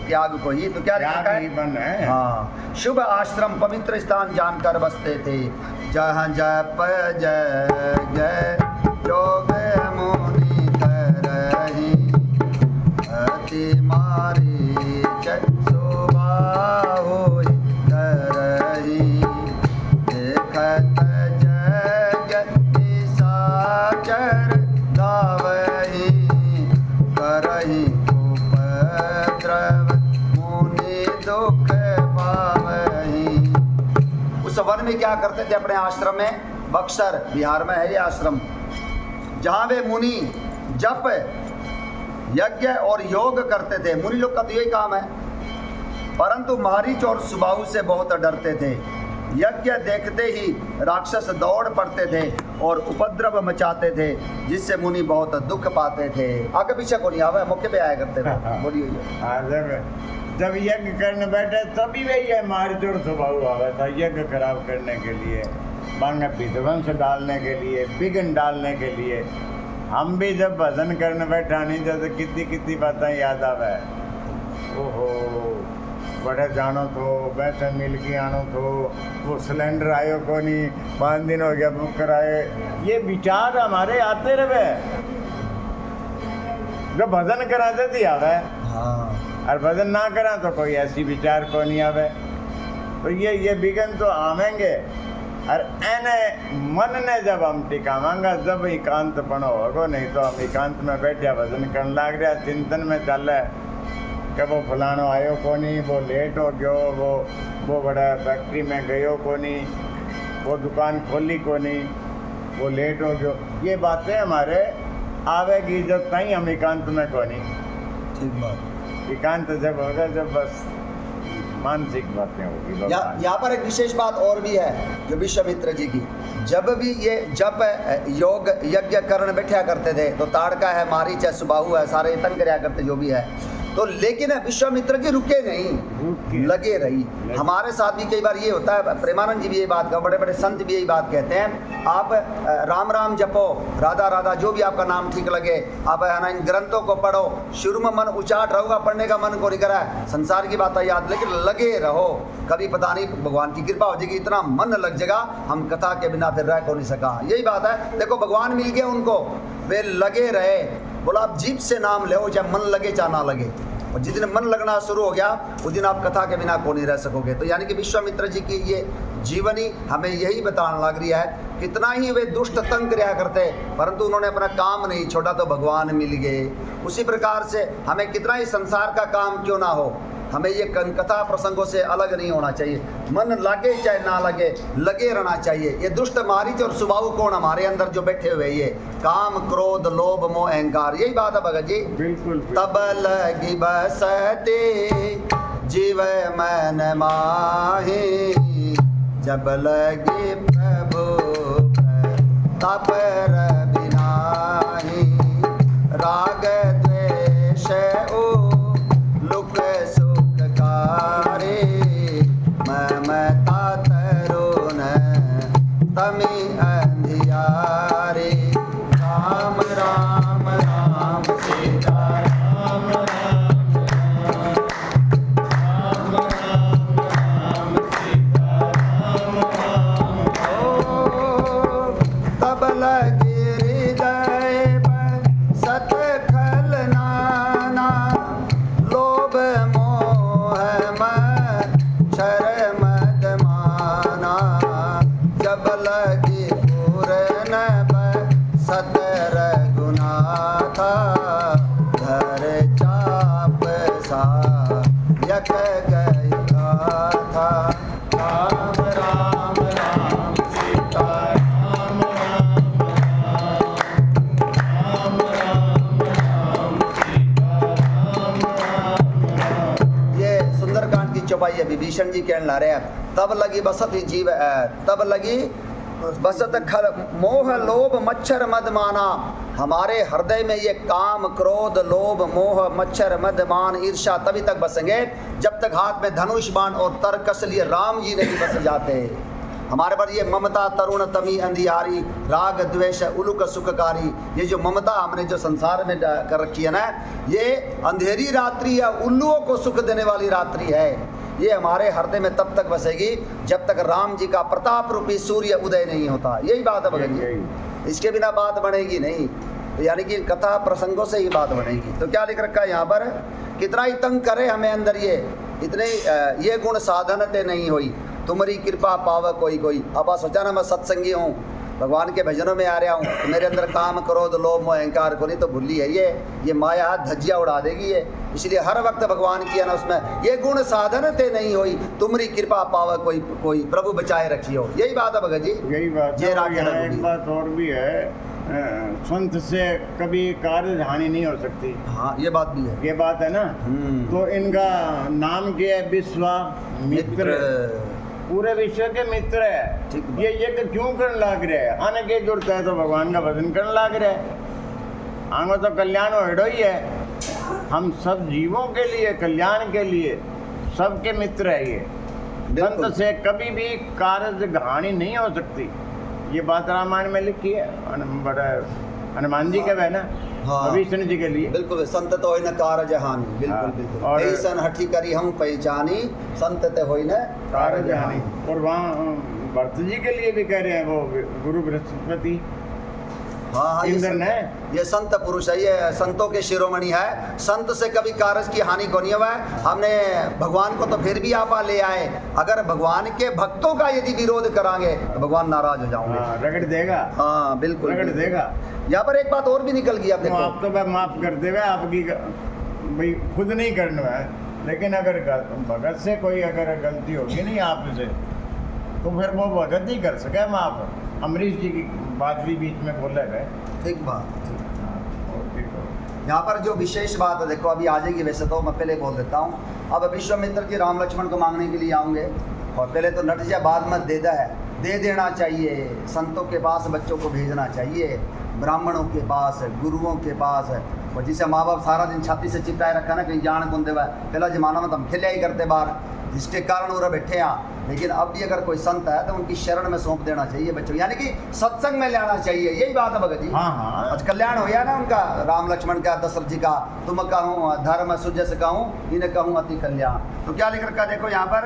त्याग को ही। तो क्या लिखा है? हाँ, शुभ आश्रम पवित्र स्थान जानकर बसते थे, जहाँ जप जय जोग मुनि करही, अति मारी शोभा होई करही, देखत जग निशाचर धावही, करही उपद्रव मुनि दुख पावही। उस वन में क्या करते थे अपने आश्रम में? बक्सर बिहार में है ये आश्रम, जहाँ वे मुनि जप यज्ञ और योग करते थे। मुनि लोग का तो यही काम है, परंतु मारीच और सुबाहु से बहुत डरते थे। यज्ञ देखते ही राक्षस दौड़ पड़ते थे और उपद्रव मचाते थे, जिससे मुनि बहुत दुख पाते थे। आगे पीछे को नहीं आवे, मौके पे आया करते थे। बोलिए। जब यज्ञ करने बैठे तभी वही है मारीच और सुबाहु आवा था, यज्ञ खराब करने के लिए, मांग विध्वंस डालने के लिए, विघ्न डालने के लिए। हम भी जब भजन करने बैठा नहीं जैसे कितनी कितनी बातें याद आवे। ओहो, बड़े जानो तो वैसे मिल के आनो तो, वो सिलेंडर आयो को नहीं, 5 दिन हो गया बुक कराए। ये विचार हमारे आते रहे जब भजन कराते थे आवे। हाँ, और भजन ना करा तो कोई ऐसी विचार को नहीं आवे। तो ये विघ्न तो आवेंगे। और एने मन ने जब हम टिकावांगा, जब एकांत पनो होगो, नहीं तो हम एकांत में बैठे भजन करने लग रहा, चिंतन में चल रहा कि वो फलानो आयो को नहीं, वो लेट हो गयो, वो बड़ा फैक्ट्री में गयो को नहीं, वो दुकान खोली को नहीं, वो लेट हो गयो। ये बातें हमारे आवेगी जब कहीं हम एकांत में को नहीं। ठीक बात। एकांत जब होगा, जब बस मानसिक बातें होगी। यहाँ पर एक विशेष बात और भी है जो विश्वामित्र जी की, जब भी ये जप योग यज्ञ करने बैठा करते थे तो ताड़का है, मारीच है, सुबाहु है, सारे तंग कराया करते जो भी है। तो लेकिन विश्वामित्र जी रुके नहीं, लगे रही। हमारे साथ भी कई बार ये होता है, प्रेमानंद जी भी यही बात का, बड़े बड़े संत भी यही बात कहते हैं, आप राम राम जपो, राधा राधा, जो भी आपका नाम ठीक लगे, आप है ना इन ग्रंथों को पढ़ो, शुरू में मन उचाट रहूगा, पढ़ने का मन को नहीं करा है, संसार की बात याद, लेकिन लगे रहो, कभी पता नहीं भगवान की कृपा हो जाएगी, इतना मन लग जाएगा, हम कथा के बिना फिर रह को नहीं सका। यही बात है, देखो भगवान मिल गए उनको, वे लगे रहे। बोला आप जीभ से नाम ले, चाहे मन लगे चाहे ना लगे, और जिस दिन मन लगना शुरू हो गया उस दिन आप कथा के बिना को नहीं रह सकोगे। तो यानी कि विश्वामित्र जी की ये जीवनी हमें यही बताने लग रही है, कितना ही वे दुष्ट तंग रहा करते, परंतु उन्होंने अपना काम नहीं छोड़ा तो भगवान मिल गए। उसी प्रकार से हमें कितना ही संसार का काम क्यों ना हो, हमें ये कथा प्रसंगों से अलग नहीं होना चाहिए। मन लगे चाहे ना लगे, लगे रहना चाहिए। ये दुष्ट मारीच और सुबाहु कौन हमारे अंदर जो बैठे हुए, ये काम क्रोध लोभ मोह अहंकार, यही बात है भगत जी। बिल्कुल। तब लगी बसते जीव मन माही, जब लगी प्रभु तब रविनाही, राग द्वेष लुक सुखकारी, ममता तरुण तमी अंधियारी, राम राम राम सीता राम राम राम राम राम सीता राम राम। ओ तब लगी हृदय सत खल नाना, लोभ मोह मच्छर मद माना, जब लगी पूर्ण सत रघुनाथा, धर चाप सा यक गई था, राम राम राम सीता राम राम राम राम राम सीता राम राम। ये सुंदरकांड की चौपाई है, विभीषण जी कहने ला रहे हैं, तब लगी बसत ही जीव, तब लगी बसत खल मोह लोभ मच्छर मद माना, हमारे हृदय में ये काम क्रोध लोभ मोह मच्छर मद मान ईर्ष्या तभी तक बसेंगे जब तक हाथ में धनुष बाण और तरकस लिए राम जी नहीं बस जाते। हमारे पर ये ममता तरुण तमी अंधियारी राग द्वेष उलुक सुखकारी, ये जो ममता हमने जो संसार में कर रखी है ना, ये अंधेरी रात्रि है, उल्लुओं को सुख देने वाली रात्रि है। ये हमारे हृदय में तब तक बसेगी जब तक राम जी का प्रताप रूपी सूर्य उदय नहीं होता। यही बात है भगत जी, इसके बिना बात बनेगी नहीं। तो यानी कि कथा प्रसंगों से ही बात बनेगी। तो क्या लिख रखा है यहाँ पर, कितना ही तंग करे हमें अंदर ये इतने ये गुण साधन ते नहीं हुई, तुम्हारी कृपा पाव कोई कोई। अब आप सोचा ना मैं सत्संगी हूँ, भगवान के भजनों में आ रहा हूँ, तो मेरे अंदर काम क्रोध लोभ मोह अहंकार को नहीं तो भूली है ये माया धज्जिया उड़ा देगी ये। इसलिए हर वक्त भगवान की है ना उसमें ये गुण साधन ते नहीं हुई, तुम्हारी कृपा पाव कोई कोई, प्रभु बचाए रखियो। यही बात है भगत जी, यही बात है। यहाँ एक बात और भी है, संत से कभी कार्य हानि नहीं हो सकती। हाँ ये बात भी है, ये बात है ना। तो इनका नाम क्या है, विश्वामित्र, पूरे विश्व के मित्र है। ये यज्ञ क्यों करने लग रहे हैं, आने के जुड़ता है तो भगवान का भजन करने लग रहे हैं, आगे तो कल्याण हो ही है। हम सब जीवों के लिए, कल्याण के लिए सबके मित्र है ये। संत से कभी भी कार्य हानि नहीं हो सकती, ये बात रामायण में लिखी है। बड़ा हनुमान जी के है ना, विष्णु जी के लिए। बिल्कुल, संत तो होई न कारज हानि, बिल्कुल बिल्कुल। ऐसन हठी करी हम पहचानी, संत ते होई न कारज हानि। और वहाँ भरत जी के लिए भी कह रहे हैं, वो गुरु बृहस्पति हाँ इंद्र ने, ये संत पुरुष है, ये संतों के शिरोमणि है। संत से कभी कारज की हानि को नहीं हुआ है। हमने भगवान को तो फिर भी आप ले आए, अगर भगवान के भक्तों का यदि विरोध करांगे तो भगवान नाराज हो जाओगे, रगड़ देगा। हाँ बिल्कुल रगड़ देगा। यहाँ पर एक बात और भी निकल गई, तो आप तो माफ कर देवे, आपकी भाई खुद नहीं करना है, लेकिन अगर भगत से कोई अगर गलती होगी नहीं आपसे, तो फिर वो भगत ही कर सके माफ। अमरीश जी की बात भी बीच में बोले गए, ठीक बात। यहाँ पर जो विशेष बात है, देखो अभी आ जाएगी, वैसे तो मैं पहले बोल देता हूँ। अब विश्वामित्र जी राम लक्ष्मण को मांगने के लिए आऊँगे, और पहले तो नट जा बाद में दे देना चाहिए। संतों के पास बच्चों को भेजना चाहिए, ब्राह्मणों के पास, गुरुओं के पास। और जिसे माँ बाप सारा दिन छाती से चिपटाए रखा ना, कहीं जान कौन देवा। पहला जमाना में तो हम खेलिया ही करते बाहर, जिसके कारण वो बैठे हैं। लेकिन अब भी अगर कोई संत है तो उनकी शरण में सौंप देना चाहिए बच्चों, यानी कि सत्संग में लाना चाहिए। यही बात है भगत जी। हाँ। आज कल्याण हो गया ना उनका, राम लक्ष्मण का, दशरथ जी का। तुम कहूँ धर्म सुजस कहूँ, इन्हें कहूँ अति कल्याण। तो क्या लिख रखा देखो यहाँ पर,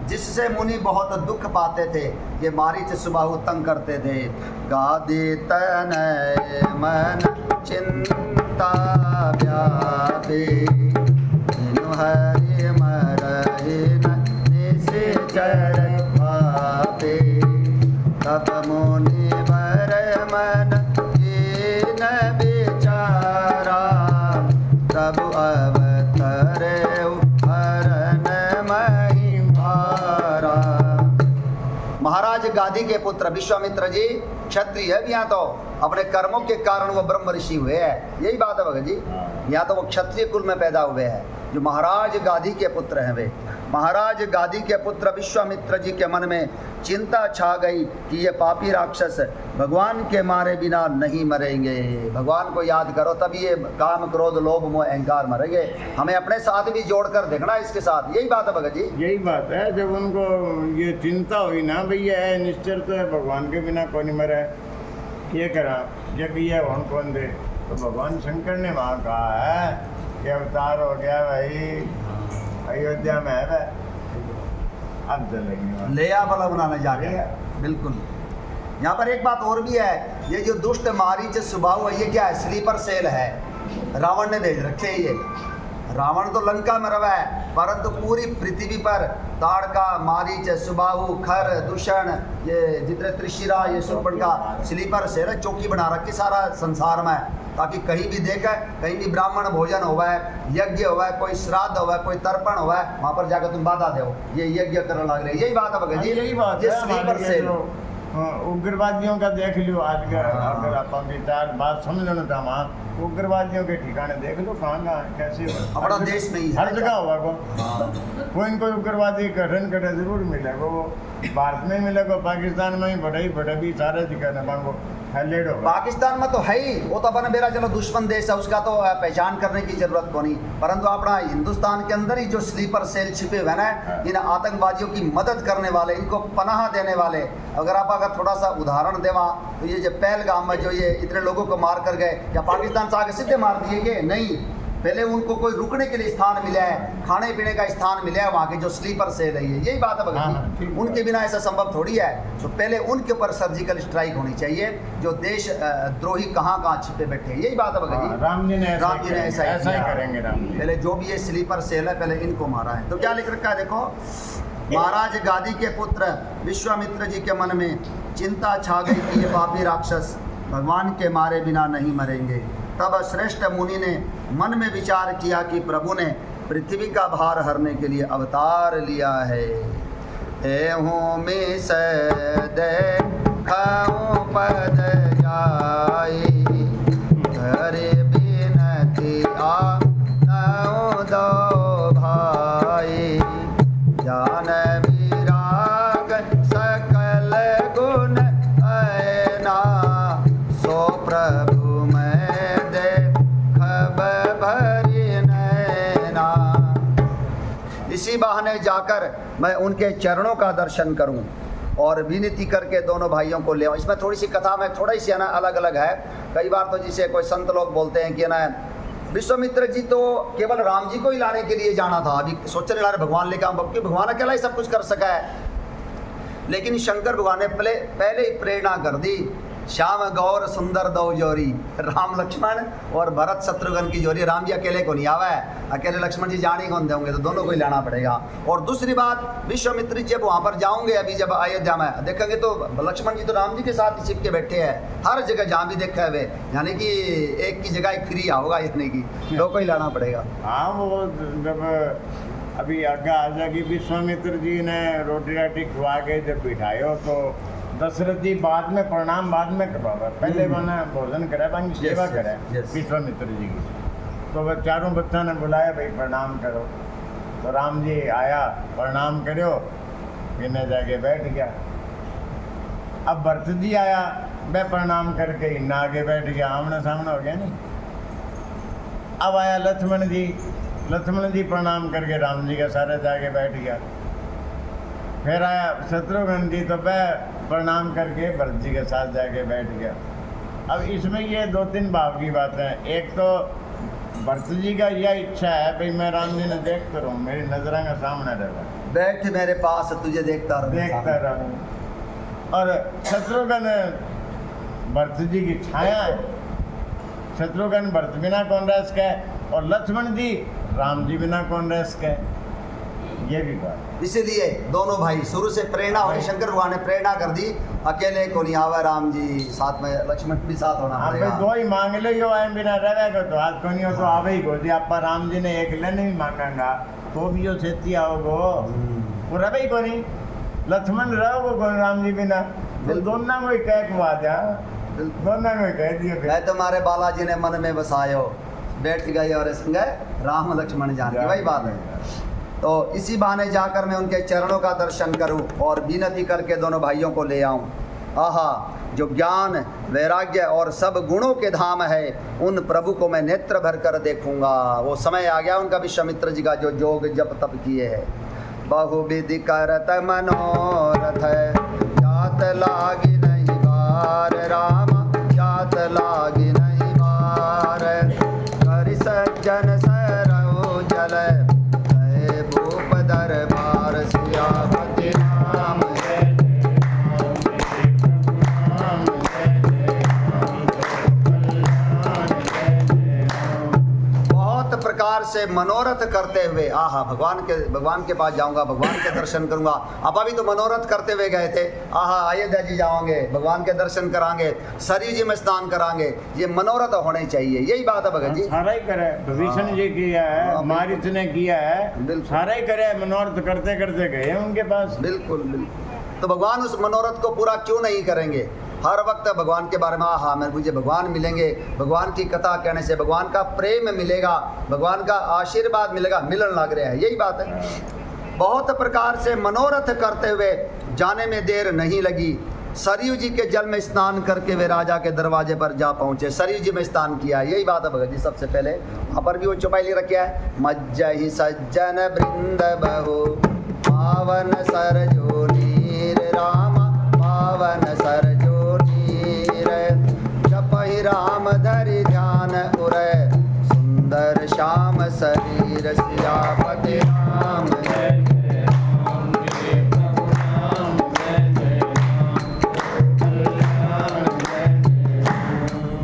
जिससे मुनि बहुत दुख पाते थे, ये मारीच सुबाहु तंग करते थे। गादि तनय मन चिंता व्यापी, हरि मरहि निश्चर भापे। तब मुनि वर मन कीन विचारा, तब अवतरे हरन महिमारा। महाराज गादी के पुत्र विश्वामित्र जी क्षत्रिय है, यहाँ तो अपने कर्मों के कारण वो ब्रह्म ऋषि हुए हैं। यही बात है भगत जी, यहाँ तो वो क्षत्रिय कुल में पैदा हुए हैं, जो महाराज गादी के पुत्र हैं। वे महाराज गादी के पुत्र विश्वामित्र जी के मन में चिंता छा गई कि ये पापी राक्षस भगवान के मारे बिना नहीं मरेंगे। भगवान को याद करो तभी ये काम क्रोध लोभ मोह अहंकार मरेंगे। हमें अपने साथ भी जोड़कर देखना इसके साथ। यही बात है भगत जी, यही बात है। जब उनको ये चिंता हुई ना, भैया है निश्चर तो है, भगवान के बिना कौन नहीं मरे, ये करा जब ये कौन कौन दे। तो भगवान शंकर ने वहाँ कहा है कि अवतार हो गया भाई, अयोध्या में है, अब चलेंगे ले आ बला बनाने जाके। बिल्कुल। यहाँ पर एक बात और भी है, ये जो दुष्ट मारीच स्वभाव है, ये क्या है, स्लीपर सेल है, रावण ने भेज रखे ये। रावण तो लंका में रवा है, परंतु पूरी पृथ्वी पर ताड़का, मारीच, सुबाहु, खर, दूषण, ये जितने त्रिशिरा, ये सुपर्ण का स्लीपर सेल है, चौकी बना रखी सारा संसार में, ताकि कहीं भी देखे, कहीं भी ब्राह्मण भोजन हुआ है, यज्ञ हुआ है, कोई श्राद्ध हुआ है, कोई तर्पण हुआ है, वहाँ पर जाकर तुम बाधा दो, ये यज्ञ करने लग रहे। यही बात है भगत जी, यही बात ये स्लीपर सेल। उग्रवादियों का देख लो आज का, अगर आप विचार बात समझ लो ना, वहाँ उग्रवादियों के ठिकाने देख लो, कहाँ कैसे अपना देश में ही हर जगह होगा कोई इनको उग्रवादी गठन करे जरूर मिलेगा। वो भारत में मिलेगा, पाकिस्तान में ही बड़ा भी सारे जगह न मांगो, हलेड़ो पाकिस्तान में तो है ही, वो तो अपन मेरा चलो दुश्मन देश है, उसका तो पहचान करने की जरूरत को नहीं, परंतु अपना हिंदुस्तान के अंदर ही जो स्लीपर सेल छिपे हुए ना, इन आतंकवादियों की मदद करने वाले, इनको पनाह देने वाले, अगर थोड़ा सा उदाहरण देवा तो ये जो पहलगाम में जो ये इतने लोगों को मार कर गए, क्या पाकिस्तान से आगे सीधे मार दिए गए? नहीं, पहले उनको कोई रुकने के लिए स्थान मिला है, खाने पीने का स्थान मिला है, वहाँ के जो स्लीपर सेल है, यही बात है भगत जी। उनके बिना ऐसा संभव थोड़ी है, तो पहले उनके ऊपर सर्जिकल स्ट्राइक होनी चाहिए, जो देश द्रोही कहाँ कहाँ छिपे बैठे हैं, यही बात है भगत जी। राम जी ने ऐसा ही किया। करेंगे राम जी। पहले जो भी ये स्लीपर सेल है, पहले इनको मारा है। तो क्या लिख रखा है देखो, महाराज गादी के पुत्र विश्वामित्र जी के मन में चिंता छा गई कि ये पापी राक्षस भगवान के मारे बिना नहीं मरेंगे। तब श्रेष्ठ मुनि ने मन में विचार किया कि प्रभु ने पृथ्वी का भार हरने के लिए अवतार लिया है। एहूँ में देखूँ पद जाए, हरे बिनती आनऊ दो भाई, जान विराग सकल गुण ऐना, सो प्रभु इसी बहाने जाकर मैं उनके चरणों का दर्शन करूं और विनती करके दोनों भाइयों को ले आऊं। इसमें थोड़ी सी कथा में थोड़ी सी है ना अलग अलग है। कई बार तो जिसे कोई संत लोग बोलते हैं कि ना विश्वामित्र जी तो केवल राम जी को ही लाने के लिए जाना था, अभी सोचने ला रहे भगवान लेकर आऊं, क्योंकि भगवान अकेला ही सब कुछ कर सका है। लेकिन शंकर भगवान ने पहले ही प्रेरणा कर दी, श्याम गौर सुंदर दो जोरी, राम लक्ष्मण और भरत शत्रुघ्न की जोरी। राम जी अकेले को नहीं आवा है, अकेले लक्ष्मण जी जाने कौन देंगे, तो दोनों को ही लाना पड़ेगा। और दूसरी बात, विश्वामित्र जब वहाँ पर जाओगे, अभी जब अयोध्या में देखेंगे तो लक्ष्मण जी तो राम जी के साथ ही चिपके बैठे हैं, हर जगह जहाँ भी देखा है, यानी कि एक की जगह एक फ्री होगा इतने की, दो को ही लाना पड़ेगा। हाँ, वो जब अभी आगे आ जाएगी, विश्वामित्र जी ने रोटी राटी खुआ के जब बिठायो तो दशरथ जी बाद में प्रणाम बाद में करवावा, पहले मैंने भोजन कराया, बाकी सेवा कराया विश्वामित्र जी की। तो वह चारों बच्चों ने बुलाया, भाई प्रणाम करो। तो राम जी आया, प्रणाम करो, इन्हें जाके बैठ गया। अब भरत जी आया, वह प्रणाम करके इन्हें आगे बैठ गया, आमने सामने हो गया नहीं। अब आया लक्ष्मण जी प्रणाम करके राम जी के सारे जाके बैठ गया। फिर आया शत्रुघ्न जी, तो वह प्रणाम करके भरत जी के साथ जाके बैठ गया। अब इसमें ये दो तीन भाव की बातें हैं। एक तो भरत जी का यह इच्छा है, भाई मैं राम जी ने देखता रहूँ, मेरी नजरों के सामने रहे, बैठ मेरे पास तुझे देखता रहूँ। और शत्रुघ्न भरत जी की छाया है, शत्रुघ्न भरत बिना कौन रह सके, और लक्ष्मण जी राम जी बिना कौन रह सके, ये भी बात। इसीलिए दोनों भाई शुरू से प्रेरणा होनी, शंकर भगवान ने प्रेरणा कर दी, अकेले को नहीं आवा, राम जी साथ में, लक्ष्मण भी साथ होना पड़ेगा। दो ही मांग ले, जो आए बिना रहेगा तो आज को नहीं हो तो आवे ही को। आप राम जी ने एक लेने भी मांगा तो भी जो छेती आओगो, वो रवे ही को नहीं, लक्ष्मण रहोगो कौन राम जी बिना, दोनों को कह बात है, दोनों को कह दिए। मैं तुम्हारे बालाजी ने मन में बसायो, बैठ गए और संग राम लक्ष्मण जान, वही बात है। तो इसी बहाने जाकर मैं उनके चरणों का दर्शन करूं और विनती करके दोनों भाइयों को ले आऊं। आहा, जो ज्ञान वैराग्य और सब गुणों के धाम है, उन प्रभु को मैं नेत्र भर कर देखूंगा। वो समय आ गया उनका, विश्वामित्र जी का जो जोग जप तप किए है। बहुविधि करत मनोरथ, जात लागी नहीं बार, राम जात लागी नहीं बार, कर सज्जन सरऊ जल, भूप दरबार सियापति नाम, बहुत प्रकार से मनोरथ करते हुए, आहा भगवान के पास जाऊंगा, भगवान के दर्शन करूंगा। अब अभी तो मनोरथ करते हुए गए थे, आहा अयोध्या जी जाओगे, भगवान के दर्शन करांगे, सरयू जी में स्नान करांगे, ये मनोरथ होने चाहिए, यही बात है भगत जी। सारा ही करे, भीषण जी किया है, मारिच ने किया है, सारा ही करे, मनोरथ करते करते गए उनके पास। बिल्कुल बिल्कुल। तो भगवान उस मनोरथ को पूरा क्यों नहीं करेंगे? हर वक्त भगवान के बारे में, हाँ मुझे भगवान मिलेंगे, भगवान की कथा कहने से भगवान का प्रेम मिलेगा, भगवान का आशीर्वाद मिलेगा, मिलन लग रहा है, यही बात है। बहुत प्रकार से मनोरथ करते हुए जाने में देर नहीं लगी। सरयू जी के जल में स्नान करके वे राजा के दरवाजे पर जा पहुंचे। सरयू जी में स्नान किया, यही बात है भगत जी। सबसे पहले वहाँ पर भी वो चौपाई ले रखा है, मज्जहि सज्जन वृंद बहु पावन सरजो नीर रामा पावन सरजो नीर जपहि राम धरि ध्यान उरै सुंदर श्याम शरीर सियापति राम जय।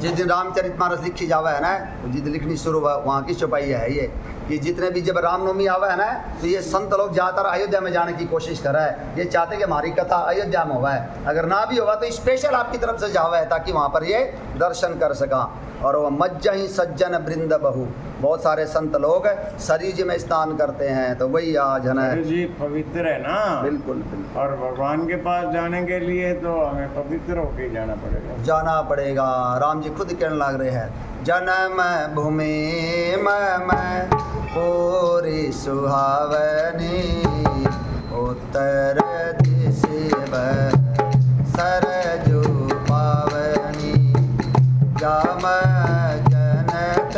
जिस दिन रामचरितमानस लिखी जावा है ना, तो जिस दिन लिखनी शुरू हुआ वहाँ की चौपाई है ये कि जितने भी जब रामनवमी आवा है ना, तो ये संत लोग ज़्यादातर अयोध्या में जाने की कोशिश कर रहा है। ये चाहते कि हमारी कथा अयोध्या में हुआ है, अगर ना भी होगा तो स्पेशल आपकी तरफ से जावा है ताकि वहाँ पर ये दर्शन कर सका। और वह मज्जहि सज्जन वृंद बहु, बहुत सारे संत लोग सरयू जी में स्नान करते हैं, तो वही आज है ना। सरयू जी पवित्र है ना, बिल्कुल बिल्कुल। और भगवान के पास जाने के लिए तो हमें पवित्र होके जाना पड़ेगा। जाना पड़ेगा। राम जी खुद कहने लग रहे हैं, जन्म भूमि में पूरी सुहावनी उत्तर दिश सरजू पावनी जाम जनत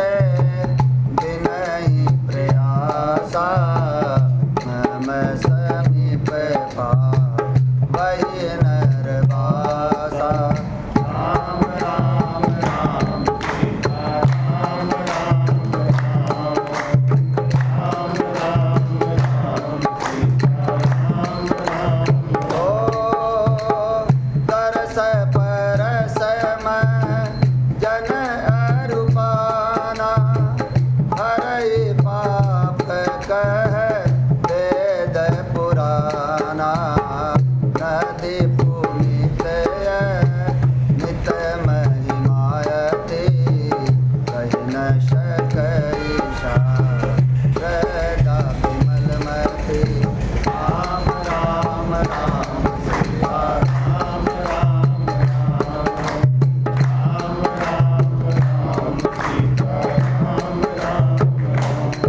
बिनहि प्रयासा मम समीप पा वही नरवासा। राम राम राम सीता राम राम राम राम राम राम सीता राम राम। ओ तरस परस में जन अरूपाना हरहि पाप कह वेद पुराना नदी पुनीत नित महिमायते कहि न सकई शारदा विमल मते। राम राम राम सीता राम राम राम राम राम सीता राम राम।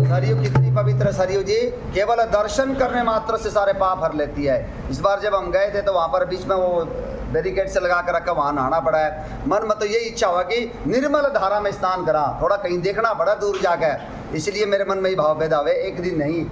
सरयू कितनी पवित्र सरयू जी, केवल दर्शन करने मात्र से सारे पाप हर लेती है। इस बार जब हम गए थे तो वहाँ पर बीच में वो बैरिकेड से लगा कर रखा, वहाँ नहाना पड़ा है। मन में तो यही इच्छा हुआ कि निर्मल धारा में स्नान करा, थोड़ा कहीं देखना पड़ा दूर जाकर, इसलिए मेरे मन में ही भाव पैदा हुए, एक दिन नहीं